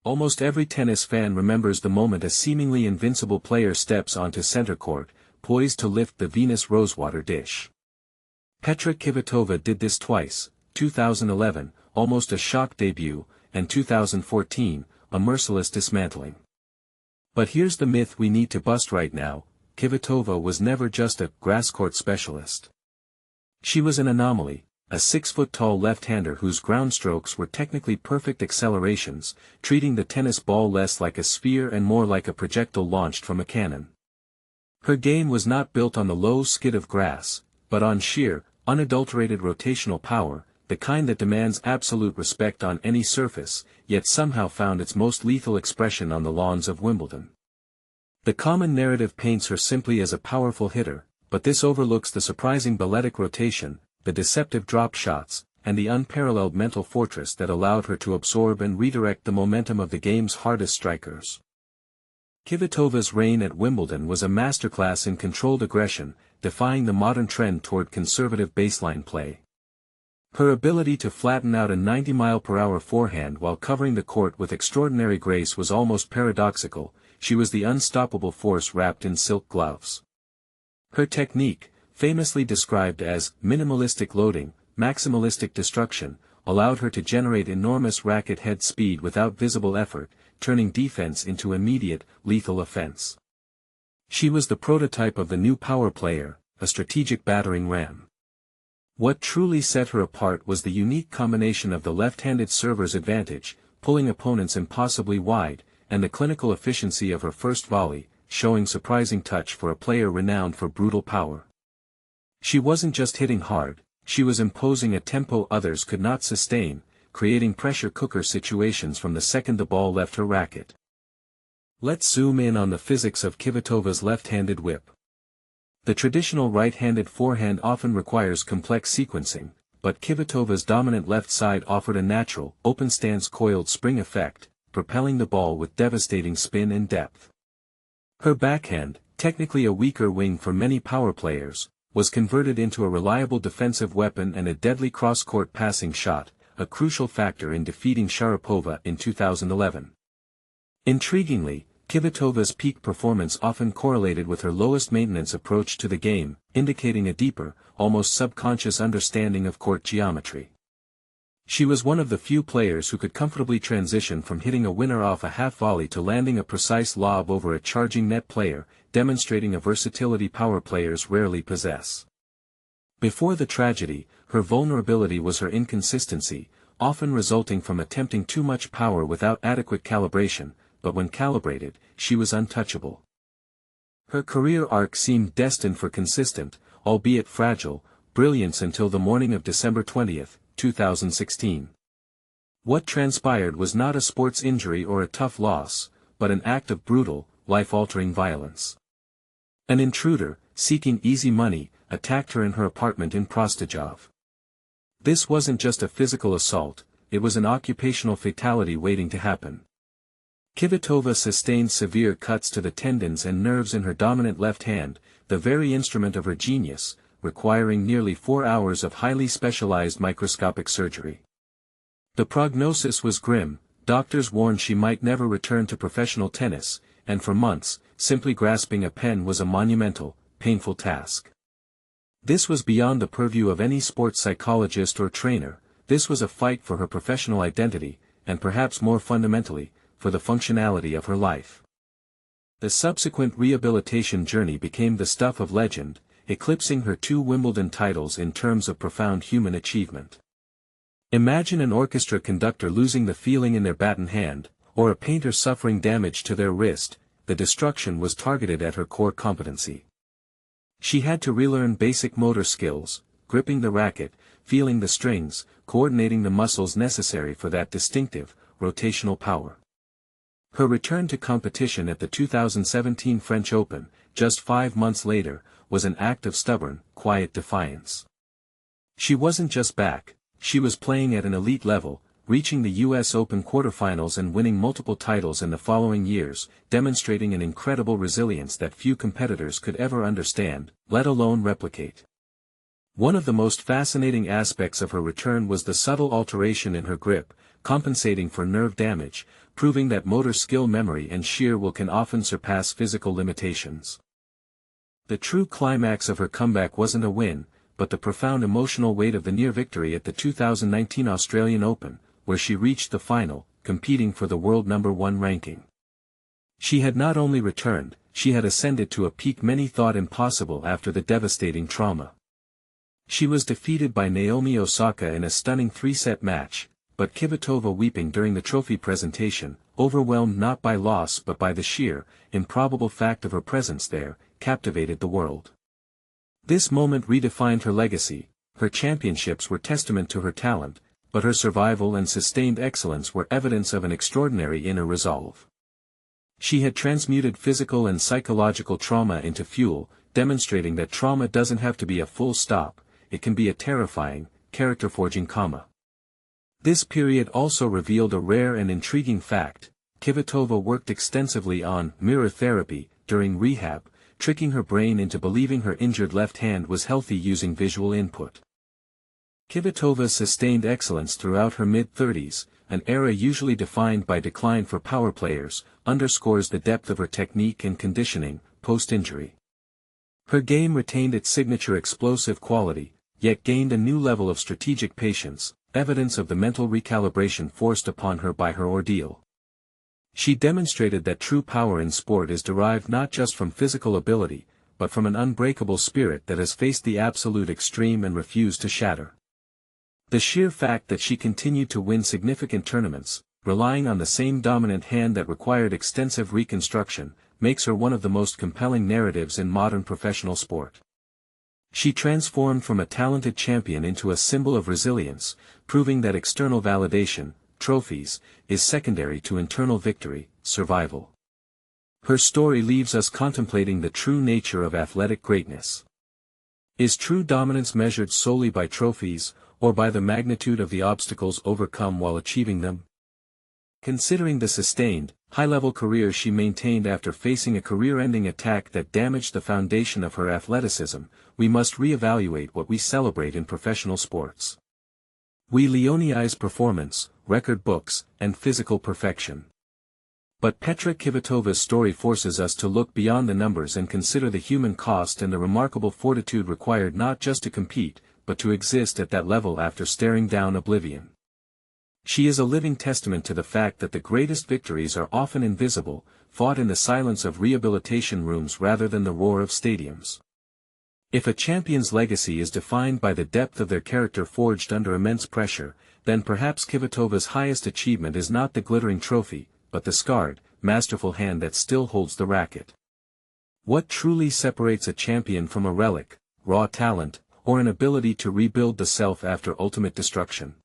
Almost every tennis fan remembers the moment a seemingly invincible player steps onto center court, poised to lift the Venus rosewater dish. Petra Kvitova did this twice, 2011, almost a shock debut, and 2014, a merciless dismantling. But here's the myth we need to bust right now: Kvitova was never just a grass court specialist. She was an anomaly, a 6-foot-tall left-hander whose ground strokes were technically perfect accelerations, treating the tennis ball less like a sphere and more like a projectile launched from a cannon. Her game was not built on the low skid of grass, but on sheer, unadulterated rotational power, the kind that demands absolute respect on any surface, yet somehow found its most lethal expression on the lawns of Wimbledon. The common narrative paints her simply as a powerful hitter, but this overlooks the surprising balletic rotation, the deceptive drop shots, and the unparalleled mental fortress that allowed her to absorb and redirect the momentum of the game's hardest strikers. Kvitova's reign at Wimbledon was a masterclass in controlled aggression, defying the modern trend toward conservative baseline play. Her ability to flatten out a 90-mile-per-hour forehand while covering the court with extraordinary grace was almost paradoxical. She was the unstoppable force wrapped in silk gloves. Her technique, famously described as minimalistic loading, maximalistic destruction, allowed her to generate enormous racket head speed without visible effort, turning defense into immediate, lethal offense. She was the prototype of the new power player, a strategic battering ram. What truly set her apart was the unique combination of the left-handed server's advantage, pulling opponents impossibly wide, and the clinical efficiency of her first volley, showing surprising touch for a player renowned for brutal power. She wasn't just hitting hard, she was imposing a tempo others could not sustain, creating pressure cooker situations from the second the ball left her racket. Let's zoom in on the physics of Kvitova's left-handed whip. The traditional right-handed forehand often requires complex sequencing, but Kvitova's dominant left side offered a natural, open-stance coiled spring effect, propelling the ball with devastating spin and depth. Her backhand, technically a weaker wing for many power players, was converted into a reliable defensive weapon and a deadly cross-court passing shot, a crucial factor in defeating Sharapova in 2011. Intriguingly, Kvitova's peak performance often correlated with her lowest maintenance approach to the game, indicating a deeper, almost subconscious understanding of court geometry. She was one of the few players who could comfortably transition from hitting a winner off a half volley to landing a precise lob over a charging net player, demonstrating a versatility power players rarely possess. Before the tragedy, her vulnerability was her inconsistency, often resulting from attempting too much power without adequate calibration, but when calibrated, she was untouchable. Her career arc seemed destined for consistent, albeit fragile, brilliance until the morning of December 20, 2016. What transpired was not a sports injury or a tough loss, but an act of brutal, life-altering violence. An intruder, seeking easy money, attacked her in her apartment in Prostojov. This wasn't just a physical assault, it was an occupational fatality waiting to happen. Kvitova sustained severe cuts to the tendons and nerves in her dominant left hand, the very instrument of her genius, requiring nearly 4 hours of highly specialized microscopic surgery. The prognosis was grim. Doctors warned she might never return to professional tennis, and for months, simply grasping a pen was a monumental, painful task. This was beyond the purview of any sports psychologist or trainer. This was a fight for her professional identity, and perhaps more fundamentally, for the functionality of her life. The subsequent rehabilitation journey became the stuff of legend, eclipsing her 2 Wimbledon titles in terms of profound human achievement. Imagine an orchestra conductor losing the feeling in their baton hand, or a painter suffering damage to their wrist. The destruction was targeted at her core competency. She had to relearn basic motor skills, gripping the racket, feeling the strings, coordinating the muscles necessary for that distinctive, rotational power. Her return to competition at the 2017 French Open, just 5 months later, was an act of stubborn, quiet defiance. She wasn't just back, she was playing at an elite level, reaching the US Open quarterfinals and winning multiple titles in the following years, demonstrating an incredible resilience that few competitors could ever understand, let alone replicate. One of the most fascinating aspects of her return was the subtle alteration in her grip, compensating for nerve damage, proving that motor skill, memory and sheer will can often surpass physical limitations. The true climax of her comeback wasn't a win, but the profound emotional weight of the near victory at the 2019 Australian Open, where she reached the final, competing for the world #1 ranking. She had not only returned, she had ascended to a peak many thought impossible after the devastating trauma. She was defeated by Naomi Osaka in a stunning 3-set match, but Kvitova, weeping during the trophy presentation, overwhelmed not by loss but by the sheer, improbable fact of her presence there, captivated the world. This moment redefined her legacy. Her championships were testament to her talent, but her survival and sustained excellence were evidence of an extraordinary inner resolve. She had transmuted physical and psychological trauma into fuel, demonstrating that trauma doesn't have to be a full stop, it can be a terrifying, character-forging comma. This period also revealed a rare and intriguing fact. Kvitova worked extensively on mirror therapy during rehab, tricking her brain into believing her injured left hand was healthy using visual input. Kvitova's sustained excellence throughout her mid-30s, an era usually defined by decline for power players, underscores the depth of her technique and conditioning, post-injury. Her game retained its signature explosive quality, yet gained a new level of strategic patience, evidence of the mental recalibration forced upon her by her ordeal. She demonstrated that true power in sport is derived not just from physical ability, but from an unbreakable spirit that has faced the absolute extreme and refused to shatter. The sheer fact that she continued to win significant tournaments, relying on the same dominant hand that required extensive reconstruction, makes her one of the most compelling narratives in modern professional sport. She transformed from a talented champion into a symbol of resilience, proving that external validation, trophies, is secondary to internal victory, survival. Her story leaves us contemplating the true nature of athletic greatness. Is true dominance measured solely by trophies, or by the magnitude of the obstacles overcome while achieving them? Considering the sustained, high-level career she maintained after facing a career-ending attack that damaged the foundation of her athleticism, we must re-evaluate what we celebrate in professional sports. We Leonize performance, record books, and physical perfection. But Petra Kvitova's story forces us to look beyond the numbers and consider the human cost and the remarkable fortitude required not just to compete, but to exist at that level after staring down oblivion. She is a living testament to the fact that the greatest victories are often invisible, fought in the silence of rehabilitation rooms rather than the roar of stadiums. If a champion's legacy is defined by the depth of their character forged under immense pressure, then perhaps Kvitova's highest achievement is not the glittering trophy, but the scarred, masterful hand that still holds the racket. What truly separates a champion from a relic, raw talent, or an ability to rebuild the self after ultimate destruction?